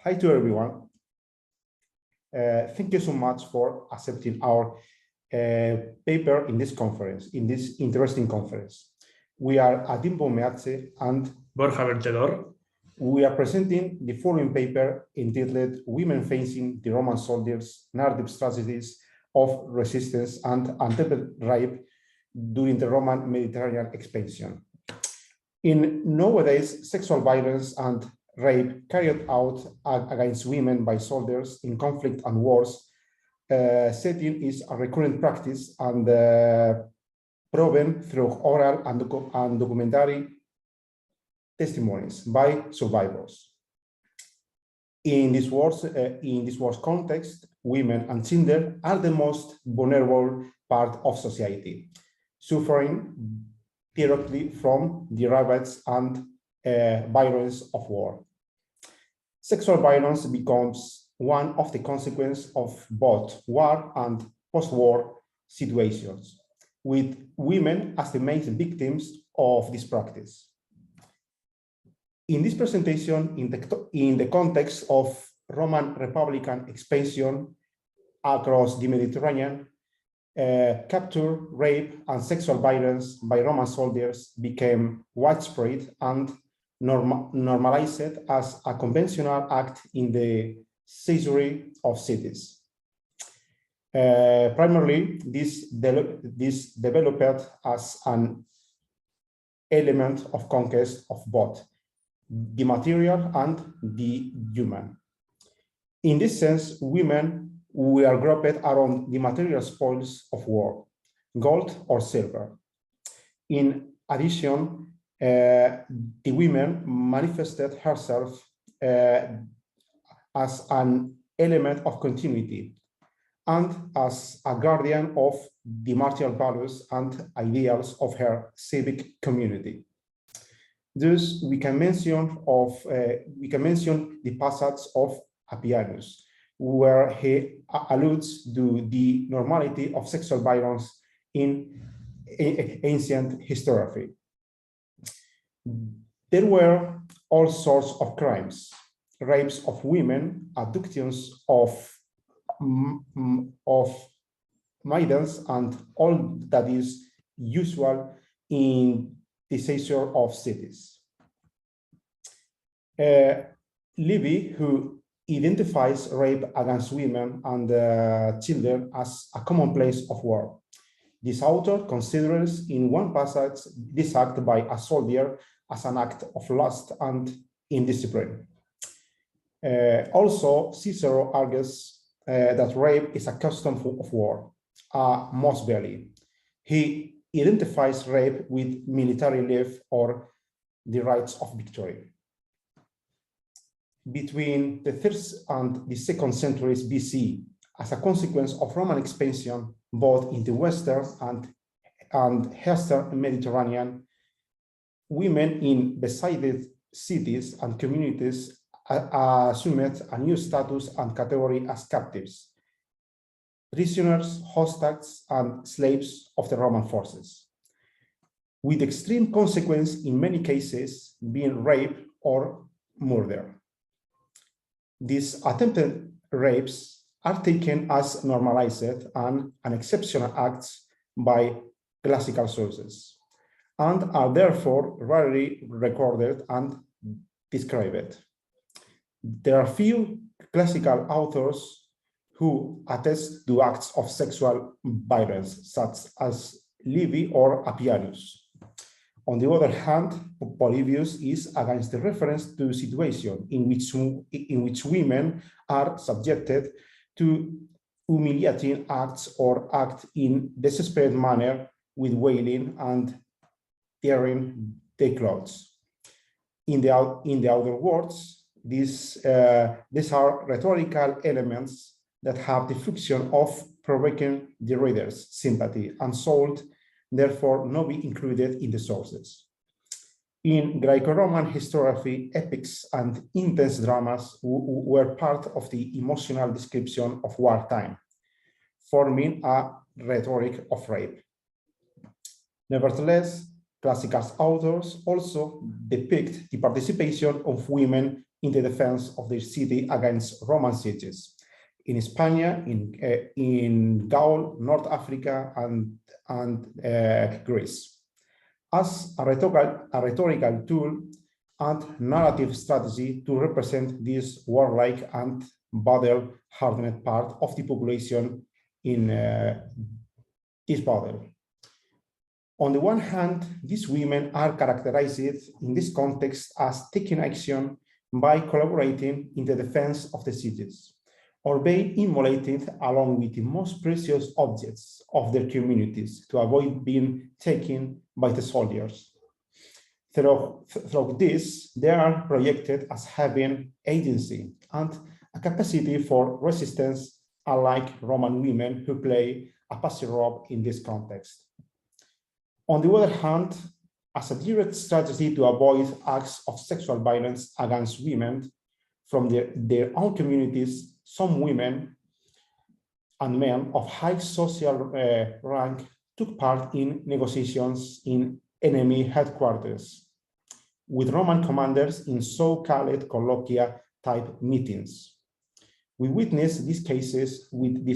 Hi to everyone. Thank you so much for accepting our paper in this conference, in this interesting conference. We are Hatin Boumehache and Borja Vertedor. We are presenting the following paper entitled Women Facing the Roman Soldiers, Narrative Strategies of Resistance and Attempted Rape during the Roman Mediterranean Expansion. In nowadays, sexual violence and rape carried out against women by soldiers in conflict and wars setting is a recurrent practice and proven through oral and documentary testimonies by survivors. In this war's context, women and children are the most vulnerable part of society, suffering directly from the ravages and violence of war. Sexual violence becomes one of the consequences of both war and post-war situations, with women as the main victims of this practice. In this presentation, in the context of Roman Republican expansion across the Mediterranean, capture, rape, and sexual violence by Roman soldiers became widespread and normalized as a conventional act in the seizure of cities. Primarily, this developed as an element of conquest of both the material and the human. In this sense, women were grouped around the material spoils of war, gold or silver. In addition, the women manifested herself as an element of continuity and as a guardian of the martial values and ideals of her civic community. Thus, we can mention the passage of Appianus, where he alludes to the normality of sexual violence in ancient historiography. There were all sorts of crimes, rapes of women, abductions of maidens, and all that is usual in the seizure of cities. Livy, who identifies rape against women and children as a commonplace of war. This author considers in one passage this act by a soldier as an act of lust and indiscipline. Also, Cicero argues that rape is a custom of war, most barely. He identifies rape with military leave or the rights of victory. Between the 3rd and the 2nd centuries BC, as a consequence of Roman expansion, both in the Western and Eastern Mediterranean, women in besieged cities and communities assumed a new status and category as captives, prisoners, hostages, and slaves of the Roman forces, with extreme consequence in many cases being rape or murder. These attempted rapes are taken as normalized and an exceptional acts by classical sources, and are therefore rarely recorded and described. There are few classical authors who attest to acts of sexual violence, such as Livy or Appianus. On the other hand, Polybius is against the reference to situation in which women are subjected to humiliating acts or act in desperate manner with wailing and tearing their clothes. In the other words, these are rhetorical elements that have the function of provoking the reader's sympathy and should therefore not be included in the sources. In Greco-Roman historiography, epics and intense dramas were part of the emotional description of wartime, forming a rhetoric of rape. Nevertheless, Classical authors also depict the participation of women in the defense of their city against Roman sieges in Spain, in Gaul, North Africa, and Greece, as a rhetorical tool and narrative strategy to represent this warlike and battle-hardened part of the population in this battle. On the one hand, these women are characterized in this context as taking action by collaborating in the defense of the cities, or being immolated along with the most precious objects of their communities to avoid being taken by the soldiers. Through this, they are projected as having agency and a capacity for resistance, unlike Roman women who play a passive role in this context. On the other hand, as a direct strategy to avoid acts of sexual violence against women from their own communities, some women and men of high social rank took part in negotiations in enemy headquarters with Roman commanders in so-called colloquia type meetings. We witnessed these cases with the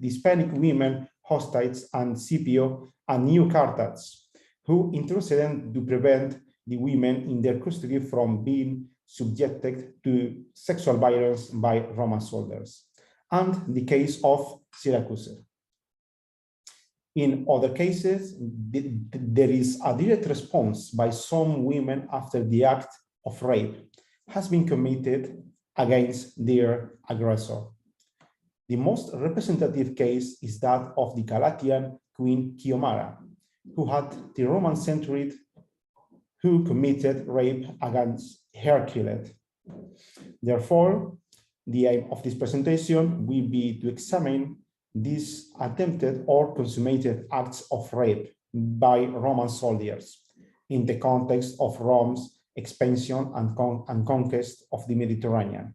Hispanic women hostiles and Scipio and New Carthage, who interceded to prevent the women in their custody from being subjected to sexual violence by Roman soldiers, and the case of Syracuse. In other cases, there is a direct response by some women after the act of rape has been committed against their aggressor. The most representative case is that of the Galatian Queen Chiomara, who had the Roman century, who committed rape against her killer. Therefore, the aim of this presentation will be to examine these attempted or consummated acts of rape by Roman soldiers in the context of Rome's expansion and conquest of the Mediterranean.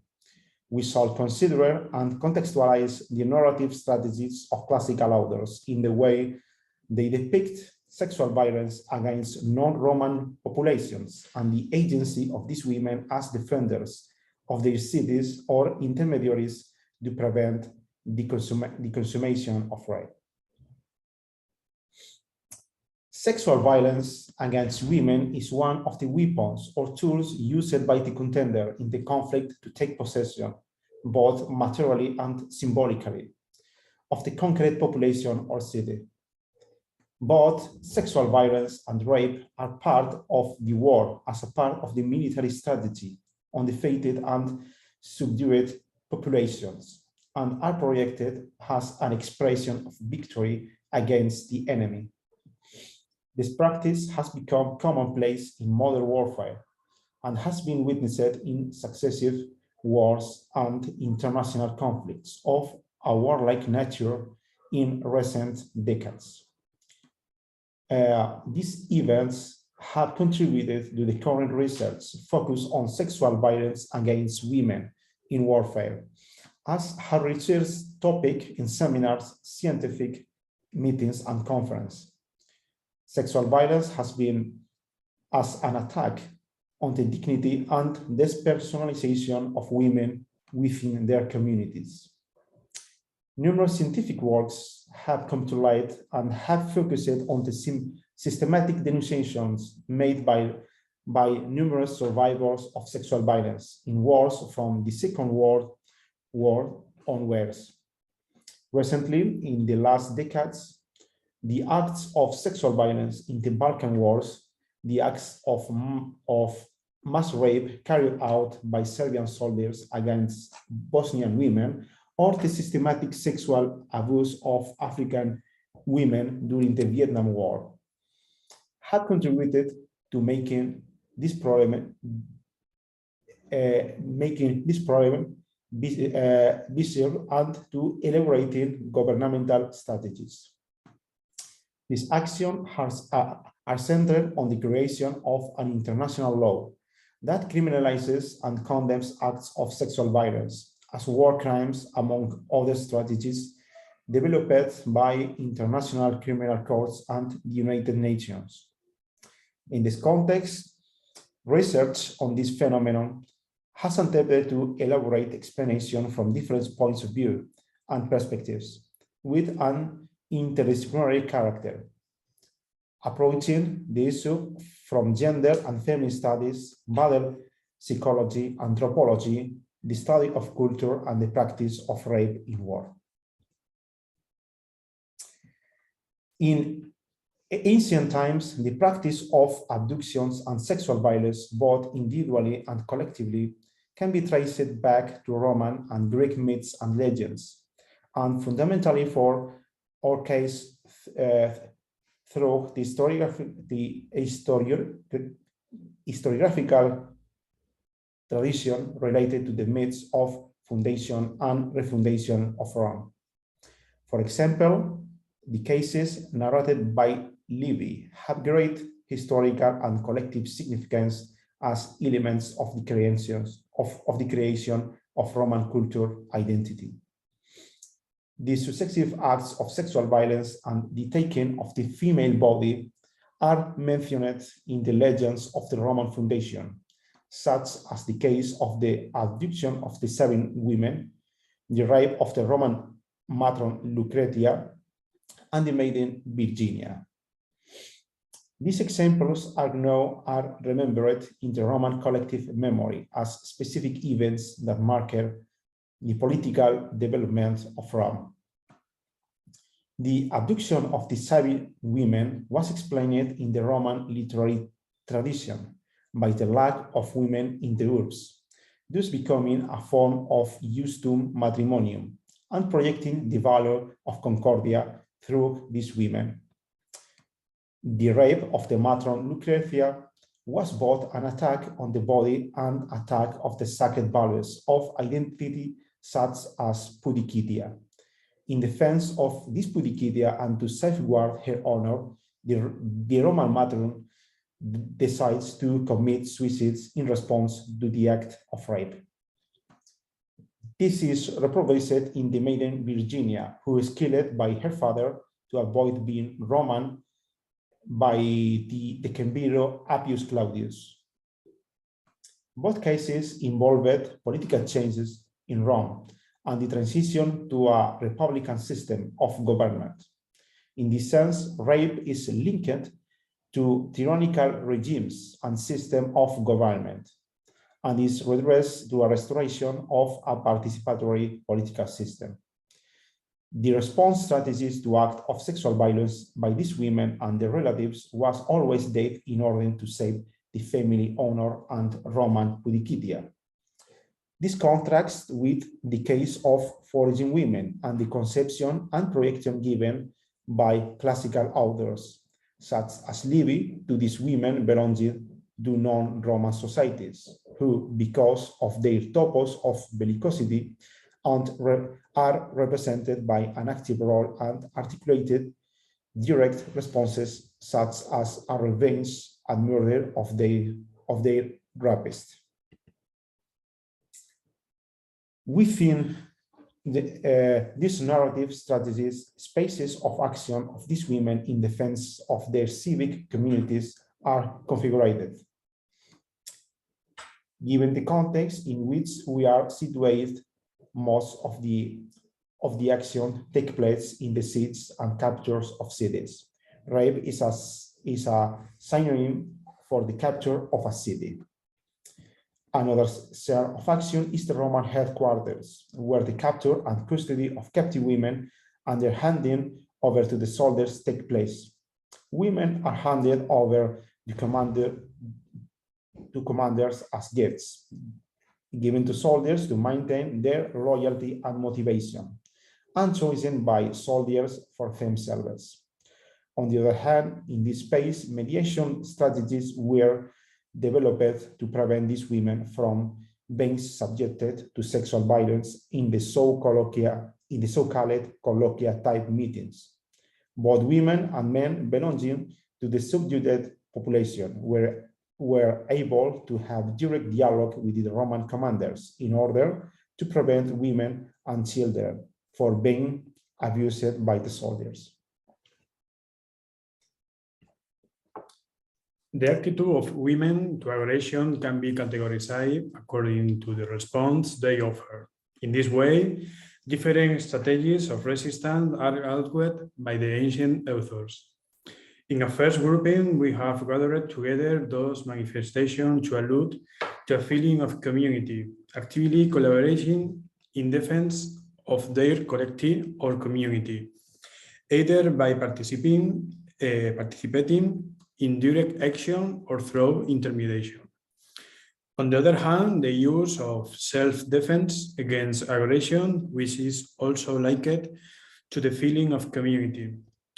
We shall consider and contextualize the narrative strategies of classical authors in the way they depict sexual violence against non-Roman populations and the agency of these women as defenders of their cities or intermediaries to prevent the consummation of rape. Sexual violence against women is one of the weapons or tools used by the contender in the conflict to take possession, both materially and symbolically, of the conquered population or city. Both sexual violence and rape are part of the war as a part of the military strategy on defeated and subdued populations, and are projected as an expression of victory against the enemy. This practice has become commonplace in modern warfare and has been witnessed in successive wars and international conflicts of a warlike nature in recent decades. These events have contributed to the current research focused on sexual violence against women in warfare as a research topic in seminars, scientific meetings, and conferences. Sexual violence has been as an attack on the dignity and despersonalization of women within their communities. Numerous scientific works have come to light and have focused on the systematic denunciations made by numerous survivors of sexual violence in wars from the Second World War onwards. Recently, in the last decades, the acts of sexual violence in the Balkan Wars, the acts of mass rape carried out by Serbian soldiers against Bosnian women, or the systematic sexual abuse of African women during the Vietnam War, have contributed to making this problem visible and to elaborating governmental strategies. These actions are centered on the creation of an international law that criminalizes and condemns acts of sexual violence as war crimes, among other strategies developed by international criminal courts and the United Nations. In this context, research on this phenomenon has attempted to elaborate explanation from different points of view and perspectives with an interdisciplinary character, approaching the issue from gender and feminist studies, modern psychology, anthropology, the study of culture, and the practice of rape in war. In ancient times, the practice of abductions and sexual violence, both individually and collectively, can be traced back to Roman and Greek myths and legends, and fundamentally for our case, through the historiographical tradition related to the myths of foundation and refundation of Rome. For example, the cases narrated by Livy have great historical and collective significance as elements of the creation of Roman culture identity. The successive acts of sexual violence and the taking of the female body are mentioned in the legends of the Roman foundation, such as the case of the abduction of the 7 women, the rape of the Roman matron Lucretia, and the maiden Virginia. These examples are remembered in the Roman collective memory as specific events that mark the political development of Rome. The abduction of the 7 women was explained in the Roman literary tradition by the lack of women in the urbs, thus becoming a form of justum matrimonium and projecting the value of concordia through these women. The rape of the matron Lucretia was both an attack on the body and attack of the sacred values of identity such as pudicitia. In defense of this pudicitia and to safeguard her honor, the Roman matron decides to commit suicide in response to the act of rape. This is reproduced in the maiden Virginia, who is killed by her father to avoid being Roman by the Decemviro Appius Claudius. Both cases involved political changes in Rome and the transition to a republican system of government. In this sense, rape is linked to tyrannical regimes and system of government, and is redressed to a restoration of a participatory political system. The response strategies to acts of sexual violence by these women and their relatives was always death in order to save the family honor and Roman pudicitia. This contrasts with the case of foraging women and the conception and projection given by classical authors, such as Livy, to these women belonging to non-Roman societies, who, because of their topos of bellicosity, are represented by an active role and articulated direct responses such as a revenge and murder of their rapist. Within these narrative strategies, spaces of action of these women in defense of their civic communities are configured. Given the context in which we are situated, most of the action take place in the sieges and captures of cities. Rape is a synonym for the capture of a city. Another sphere of action is the Roman headquarters, where the capture and custody of captive women and their handing over to the soldiers take place. Women are handed over to commanders as gifts, given to soldiers to maintain their loyalty and motivation, and chosen by soldiers for themselves. On the other hand, in this space, mediation strategies were developed to prevent these women from being subjected to sexual violence in the so-called colloquia type meetings. Both women and men belonging to the subjugated population were able to have direct dialogue with the Roman commanders in order to prevent women and children from being abused by the soldiers. The attitude of women to aggression can be categorized according to the response they offer. In this way, different strategies of resistance are outlined by the ancient authors. In a first grouping, we have gathered together those manifestations to allude to a feeling of community, actively collaborating in defense of their collective or community, either by participating in direct action or through intermediation. On the other hand, the use of self-defense against aggression, which is also linked to the feeling of community.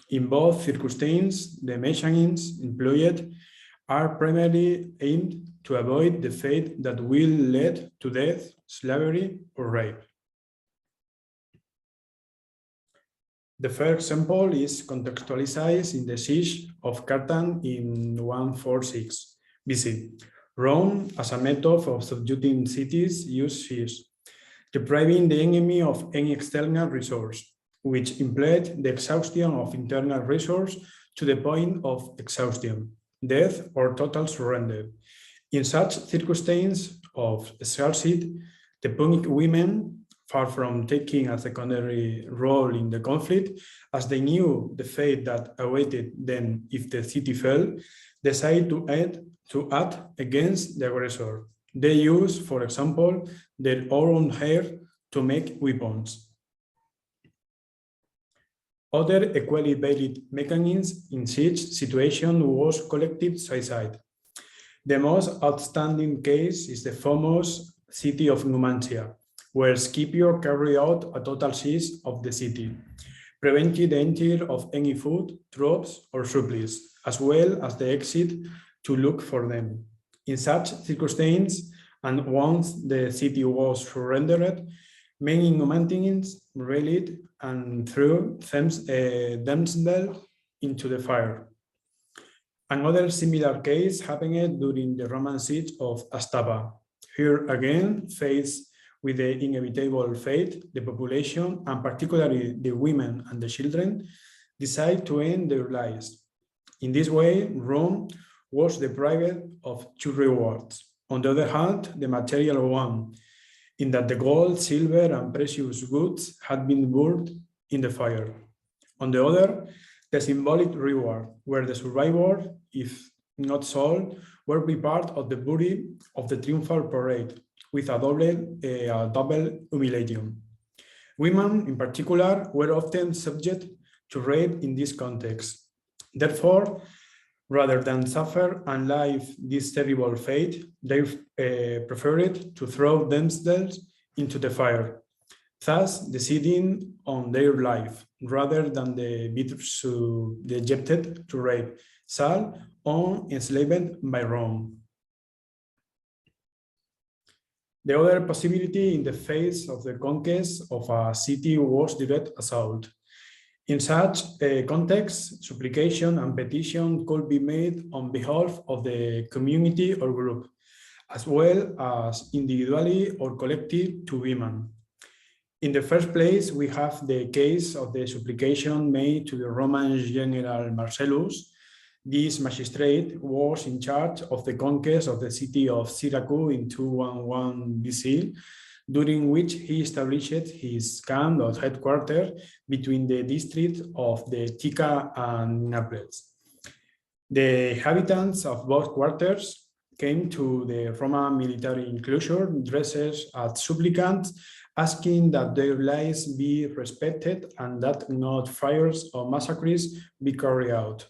In both circumstances, the mechanisms employed are primarily aimed to avoid the fate that will lead to death, slavery, or rape. The first example is contextualized in the siege of Hatin in 146 BC. Rome, as a method of subduing cities, used siege, depriving the enemy of any external resource, which implied the exhaustion of internal resource to the point of exhaustion, death, or total surrender. In such circumstances of scarcity, the Punic women, far from taking a secondary role in the conflict, as they knew the fate that awaited them if the city fell, decided to act against the aggressor. They used, for example, their own hair to make weapons. Other equally valid mechanism in such situation was collective suicide. The most outstanding case is the famous city of Numancia, where Scipio carried out a total siege of the city, preventing the entry of any food, troops, or supplies, as well as the exit to look for them. In such circumstances, and once the city was surrendered, many Numantines rallied and threw themselves into the fire. Another similar case happened during the Roman siege of Astapa. Here again, faced with the inevitable fate, the population, and particularly the women and the children, decide to end their lives. In this way, Rome was deprived of two rewards. On the other hand, the material one, in that the gold, silver, and precious goods had been burned in the fire. On the other, the symbolic reward, where the survivor, if not sold, will be part of the booty of the triumphal parade, with a double humiliation. Women, in particular, were often subject to rape in this context. Therefore, rather than suffer and live this terrible fate, they preferred to throw themselves into the fire, thus deciding on their life, rather than be subjected to rape, sold, or enslaved by Rome. The other possibility in the face of the conquest of a city was direct assault. In such a context, supplication and petition could be made on behalf of the community or group, as well as individually or collective to women. In the first place, we have the case of the supplication made to the Roman general Marcellus. This magistrate was in charge of the conquest of the city of Syracuse in 211 BC, during which he established his camp or headquarters between the districts of the Tica and Naples. The inhabitants of both quarters came to the Roman military enclosure dressed as supplicants, asking that their lives be respected and that not fires or massacres be carried out.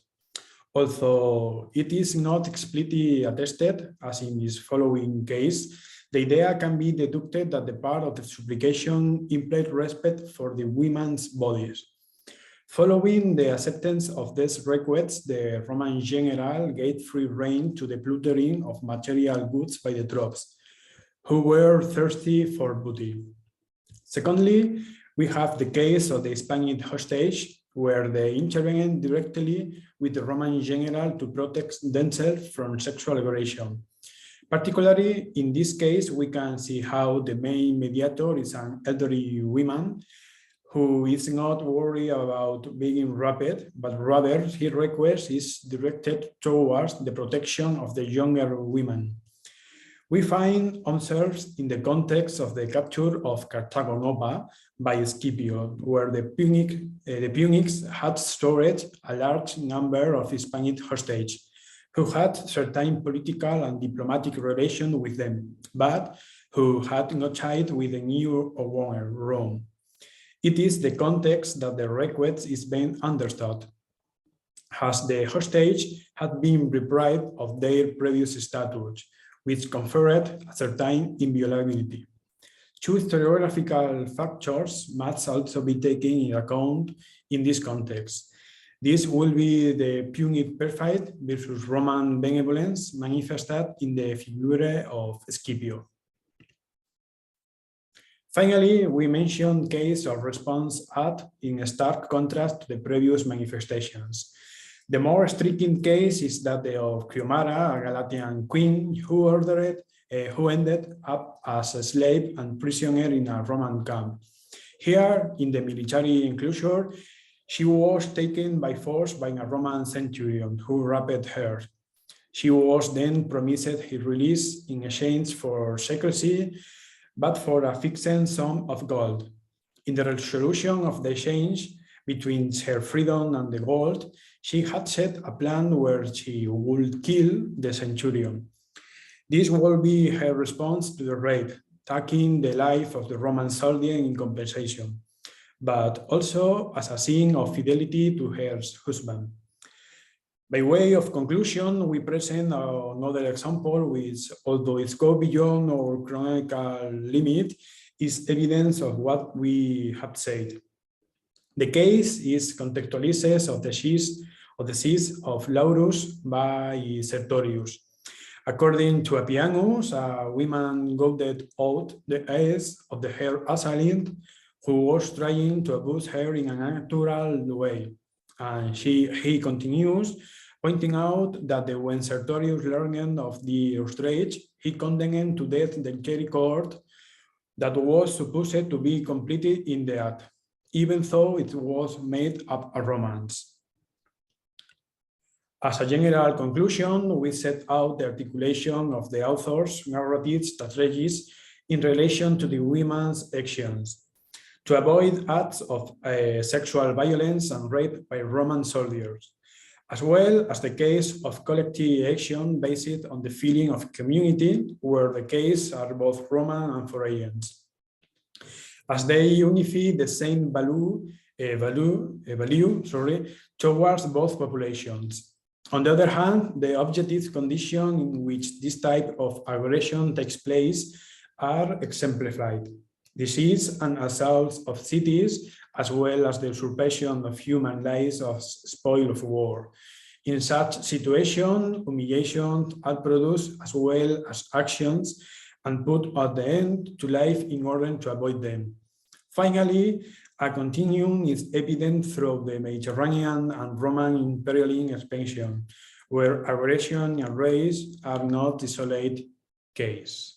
Although it is not explicitly attested, as in this following case, the idea can be deducted that the part of the supplication implied respect for the women's bodies. Following the acceptance of these requests, the Roman general gave free rein to the plundering of material goods by the troops, who were thirsty for booty. Secondly, we have the case of the Spanish hostage, where they intervened directly with the Roman general to protect themselves from sexual aggression. Particularly in this case, we can see how the main mediator is an elderly woman who is not worried about being raped, but rather his request is directed towards the protection of the younger women. We find answers in the context of the capture of Carthago Nova by Scipio, where the Punics had stored a large number of Hispanic hostages who had certain political and diplomatic relations with them, but who had no child with the new owner, Rome. It is the context that the request is being understood, as the hostage had been deprived of their previous status, which conferred a certain inviolability. Two historiographical factors must also be taken into account in this context. This will be the Punic perfect versus Roman benevolence manifested in the figure of Scipio. Finally, we mentioned case of response at in stark contrast to the previous manifestations. The more striking case is that of Cleomara, a Galatian queen who ended up as a slave and prisoner in a Roman camp. Here, in the military enclosure, she was taken by force by a Roman centurion who raped her. She was then promised his release in exchange for secrecy, but for a fixed sum of gold. In the resolution of the exchange between her freedom and the gold, she had set a plan where she would kill the centurion. This will be her response to the rape, taking the life of the Roman soldier in compensation, but also as a sign of fidelity to her husband. By way of conclusion, we present another example which, although it goes beyond our chronological limit, is evidence of what we have said. The case is contextualized of the siege of Laurus by Sertorius. According to Appianus, a woman goaded out the eyes of her assailant who was trying to abuse her in a natural way. And he continues, pointing out that when Sertorius learned of the outrage, he condemned to death the Jericho court that was supposed to be completed in the act, even though it was made up a romance. As a general conclusion, we set out the articulation of the author's narrative strategies in relation to the women's actions, to avoid acts of sexual violence and rape by Roman soldiers, as well as the case of collective action based on the feeling of community, where the cases are both Roman and foreign, as they unify the same value towards both populations. On the other hand, the objective conditions in which this type of aggression takes place are exemplified. Disease and assaults of cities, as well as the usurpation of human lives as spoil of war. In such situation, humiliations are produced as well as actions and put at the end to life in order to avoid them. Finally, a continuum is evident through the Mediterranean and Roman imperial expansion, where aggression and race are not isolated cases.